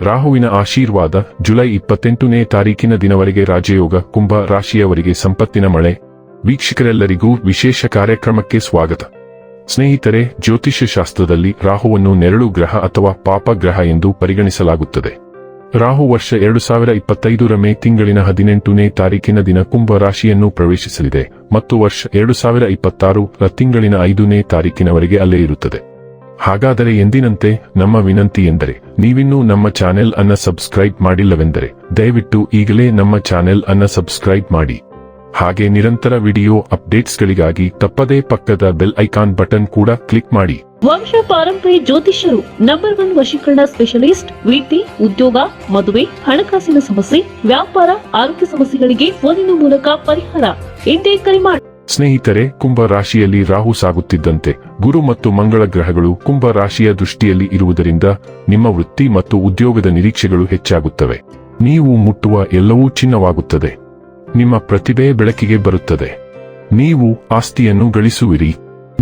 ರಾಹುವಿನ ಆಶೀರ್ವಾದ. ಜುಲೈ 28ನೇ ತಾರೀಕಿನ ದಿನವರೆಗೆ ರಾಜಯೋಗ. ಕುಂಭ ರಾಶಿಯವರಿಗೆ ಸಂಪತ್ತಿನ ಮಳೆ. ವೀಕ್ಷಕರೆಲ್ಲರಿಗೂ ವಿಶೇಷ ಕಾರ್ಯಕ್ರಮಕ್ಕೆ ಸ್ವಾಗತ. ಸ್ನೇಹಿತರೆ, ಜ್ಯೋತಿಷ್ಯ ಶಾಸ್ತ್ರದಲ್ಲಿ ರಾಹುವನ್ನು ನೆರಳು ಗ್ರಹ ಅಥವಾ ಪಾಪ ಗ್ರಹ ಎಂದು ಪರಿಗಣಿಸಲಾಗುತ್ತದೆ. ರಾಹು ವರ್ಷ 2025 ಮೇ ತಿಂಗಳಿನ 18ನೇ ತಾರೀಕಿನ ದಿನ ಕುಂಭ ರಾಶಿಯನ್ನು ಪ್ರವೇಶಿಸಲಿದೆ ಮತ್ತು ವರ್ಷ 2026 ತಿಂಗಳಿನ 5ನೇ ತಾರೀಕಿನವರೆಗೆ ಅಲ್ಲೇ ಇರುತ್ತದೆ. ಹಾಗಾದರೆ ಎಂದಿನಂತೆ ನಮ್ಮ ವಿನಂತಿ ಎಂದರೆ, ನೀವಿನ್ನೂ ನಮ್ಮ ಚಾನೆಲ್ ಅನ್ನ ಸಬ್ಸ್ಕ್ರೈಬ್ ಮಾಡಿಲ್ಲವೆಂದರೆ ದಯವಿಟ್ಟು ಈಗಲೇ ನಮ್ಮ ಚಾನೆಲ್ ಅನ್ನ ಸಬ್ಸ್ಕ್ರೈಬ್ ಮಾಡಿ. ಹಾಗೆ ನಿರಂತರ ವಿಡಿಯೋ ಅಪ್ಡೇಟ್ಸ್ಗಳಿಗಾಗಿ ತಪ್ಪದೇ ಪಕ್ಕದ ಬೆಲ್ ಐಕಾನ್ ಬಟನ್ ಕೂಡ ಕ್ಲಿಕ್ ಮಾಡಿ. ವಂಶ ಪಾರಂಪರ್ಯ ಜ್ಯೋತಿಷ್ಯರು ನಂಬರ್ 1 ವಶೀಕರಣ ಸ್ಪೆಷಲಿಸ್ಟ್. ವೃತ್ತಿ, ಉದ್ಯೋಗ, ಮದುವೆ, ಹಣಕಾಸಿನ ಸಮಸ್ಯೆ, ವ್ಯಾಪಾರ, ಆರೋಗ್ಯ ಸಮಸ್ಯೆಗಳಿಗೆ ಫೋನಿನ ಮೂಲಕ ಪರಿಹಾರ. ಇಂದೇ ಕರೆ ಮಾಡಿ. ಸ್ನೇಹಿತರೆ, ಕುಂಭ ರಾಶಿಯಲ್ಲಿ ರಾಹು ಸಾಗುತ್ತಿದ್ದಂತೆ ಗುರು ಮತ್ತು ಮಂಗಳ ಗ್ರಹಗಳು ಕುಂಭ ರಾಶಿಯ ದೃಷ್ಟಿಯಲ್ಲಿ ಇರುವುದರಿಂದ ನಿಮ್ಮ ವೃತ್ತಿ ಮತ್ತು ಉದ್ಯೋಗದ ನಿರೀಕ್ಷೆಗಳು ಹೆಚ್ಚಾಗುತ್ತವೆ. ನೀವು ಮುಟ್ಟುವ ಎಲ್ಲವೂ ಚಿನ್ನವಾಗುತ್ತದೆ. ನಿಮ್ಮ ಪ್ರತಿಭೆ ಬೆಳಕಿಗೆ ಬರುತ್ತದೆ. ನೀವು ಆಸ್ತಿಯನ್ನು ಗಳಿಸುವಿರಿ.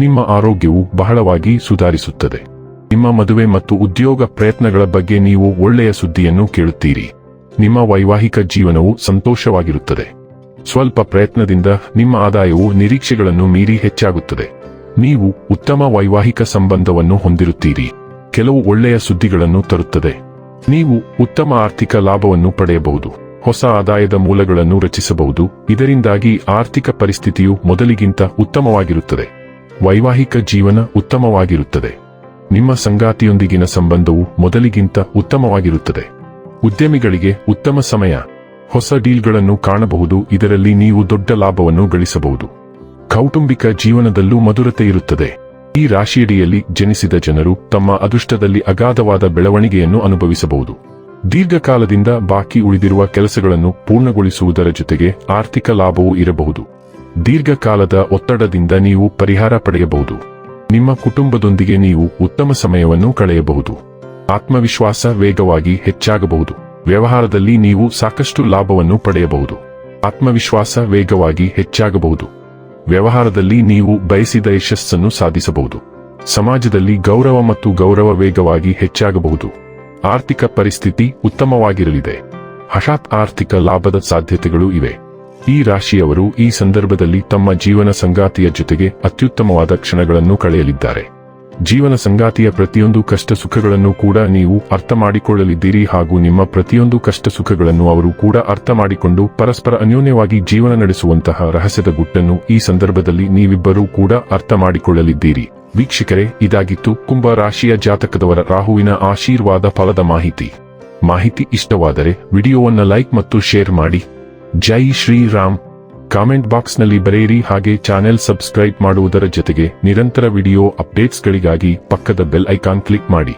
ನಿಮ್ಮ ಆರೋಗ್ಯವು ಬಹಳವಾಗಿ ಸುಧಾರಿಸುತ್ತದೆ. ನಿಮ್ಮ ಮದುವೆ ಮತ್ತು ಉದ್ಯೋಗ ಪ್ರಯತ್ನಗಳ ಬಗ್ಗೆ ನೀವು ಒಳ್ಳೆಯ ಸುದ್ದಿಯನ್ನು ಕೇಳುತ್ತೀರಿ. ನಿಮ್ಮ ವೈವಾಹಿಕ ಜೀವನವು ಸಂತೋಷವಾಗಿರುತ್ತದೆ. ಸ್ವಲ್ಪ ಪ್ರಯತ್ನದಿಂದ ನಿಮ್ಮ ಆದಾಯವು ನಿರೀಕ್ಷೆಗಳನ್ನು ಮೀರಿ ಹೆಚ್ಚಾಗುತ್ತದೆ. ನೀವು ಉತ್ತಮ ವೈವಾಹಿಕ ಸಂಬಂಧವನ್ನು ಹೊಂದಿರುತ್ತೀರಿ. ಕೆಲವು ಒಳ್ಳೆಯ ಸುದ್ದಿಗಳನ್ನು ತರುತ್ತದೆ. ನೀವು ಉತ್ತಮ ಆರ್ಥಿಕ ಲಾಭವನ್ನು ಪಡೆಯಬಹುದು. ಹೊಸ ಆದಾಯದ ಮೂಲಗಳನ್ನು ರಚಿಸಬಹುದು. ಇದರಿಂದಾಗಿ ಆರ್ಥಿಕ ಪರಿಸ್ಥಿತಿಯು ಮೊದಲಿಗಿಂತ ಉತ್ತಮವಾಗಿರುತ್ತದೆ. ವೈವಾಹಿಕ ಜೀವನ ಉತ್ತಮವಾಗಿರುತ್ತದೆ. ನಿಮ್ಮ ಸಂಗಾತಿಯೊಂದಿಗಿನ ಸಂಬಂಧವು ಮೊದಲಿಗಿಂತ ಉತ್ತಮವಾಗಿರುತ್ತದೆ. ಉದ್ಯಮಿಗಳಿಗೆ ಉತ್ತಮ ಸಮಯ. ಹೊಸ ಡೀಲ್ಗಳನ್ನು ಕಾಣಬಹುದು. ಇದರಲ್ಲಿ ನೀವು ದೊಡ್ಡ ಲಾಭವನ್ನು ಗಳಿಸಬಹುದು. ಕೌಟುಂಬಿಕ ಜೀವನದಲ್ಲೂ ಮಧುರತೆ ಇರುತ್ತದೆ. ಈ ರಾಶಿಯಡಿಯಲ್ಲಿ ಜನಿಸಿದ ಜನರು ತಮ್ಮ ಅದೃಷ್ಟದಲ್ಲಿ ಅಗಾಧವಾದ ಬೆಳವಣಿಗೆಯನ್ನು ಅನುಭವಿಸಬಹುದು. ದೀರ್ಘಕಾಲದಿಂದ ಬಾಕಿ ಉಳಿದಿರುವ ಕೆಲಸಗಳನ್ನು ಪೂರ್ಣಗೊಳಿಸುವುದರ ಜೊತೆಗೆ ಆರ್ಥಿಕ ಲಾಭವೂ ಇರಬಹುದು. ದೀರ್ಘಕಾಲದ ಒತ್ತಡದಿಂದ ನೀವು ಪರಿಹಾರ ಪಡೆಯಬಹುದು. ನಿಮ್ಮ ಕುಟುಂಬದೊಂದಿಗೆ ನೀವು ಉತ್ತಮ ಸಮಯವನ್ನು ಕಳೆಯಬಹುದು. ಆತ್ಮವಿಶ್ವಾಸ ವೇಗವಾಗಿ ಹೆಚ್ಚಾಗಬಹುದು. ವ್ಯವಹಾರದಲ್ಲಿ ನೀವು ಸಾಕಷ್ಟು ಲಾಭವನ್ನು ಪಡೆಯಬಹುದು. ಆತ್ಮವಿಶ್ವಾಸ ವೇಗವಾಗಿ ಹೆಚ್ಚಾಗಬಹುದು. ವ್ಯವಹಾರದಲ್ಲಿ ನೀವು ಬಯಸಿದ ಯಶಸ್ಸನ್ನು ಸಾಧಿಸಬಹುದು. ಸಮಾಜದಲ್ಲಿ ಗೌರವ ಮತ್ತು ಗೌರವ ವೇಗವಾಗಿ ಹೆಚ್ಚಾಗಬಹುದು. ಆರ್ಥಿಕ ಪರಿಸ್ಥಿತಿ ಉತ್ತಮವಾಗಿರಲಿದೆ. ಹಠಾತ್ ಆರ್ಥಿಕ ಲಾಭದ ಸಾಧ್ಯತೆಗಳು ಇವೆ. ಈ ರಾಶಿಯವರು ಈ ಸಂದರ್ಭದಲ್ಲಿ ತಮ್ಮ ಜೀವನ ಸಂಗಾತಿಯ ಜೊತೆಗೆ ಅತ್ಯುತ್ತಮವಾದ ಕ್ಷಣಗಳನ್ನು ಕಳೆಯಲಿದ್ದಾರೆ. ಜೀವನ ಸಂಗಾತಿಯ ಪ್ರತಿಯೊಂದು ಕಷ್ಟ ಸುಖಗಳನ್ನು ಕೂಡ ನೀವು ಅರ್ಥ ಮಾಡಿಕೊಳ್ಳಲಿದ್ದೀರಿ ಹಾಗೂ ನಿಮ್ಮ ಪ್ರತಿಯೊಂದು ಕಷ್ಟ ಸುಖಗಳನ್ನು ಅವರು ಕೂಡ ಅರ್ಥ ಮಾಡಿಕೊಂಡು ಪರಸ್ಪರ ಅನ್ಯೋನ್ಯವಾಗಿ ಜೀವನ ನಡೆಸುವಂತಹ ರಹಸ್ಯದ ಗುಟ್ಟನ್ನು ಈ ಸಂದರ್ಭದಲ್ಲಿ ನೀವಿಬ್ಬರೂ ಕೂಡ ಅರ್ಥ ಮಾಡಿಕೊಳ್ಳಲಿದ್ದೀರಿ. ವೀಕ್ಷಕರೇ, ಇದಾಗಿತ್ತು ಕುಂಭ ರಾಶಿಯ ಜಾತಕದವರ ರಾಹುವಿನ ಆಶೀರ್ವಾದ ಫಲದ ಮಾಹಿತಿ ಇಷ್ಟವಾದರೆ ವಿಡಿಯೋವನ್ನು ಲೈಕ್ ಮತ್ತು ಶೇರ್ ಮಾಡಿ. ಜೈ ಶ್ರೀರಾಮ್. ಕಾಮೆಂಟ್ ಬಾಕ್ಸ್ನಲ್ಲಿ ಬರೆಯಿರಿ. ಹಾಗೆ ಚಾನೆಲ್ ಸಬ್ಸ್ಕ್ರೈಬ್ ಮಾಡುವುದರ ಜೊತೆಗೆ ನಿರಂತರ ವಿಡಿಯೋ ಅಪ್ಡೇಟ್ಸ್ಗಳಿಗಾಗಿ ಪಕ್ಕದ ಬೆಲ್ ಐಕಾನ್ ಕ್ಲಿಕ್ ಮಾಡಿ.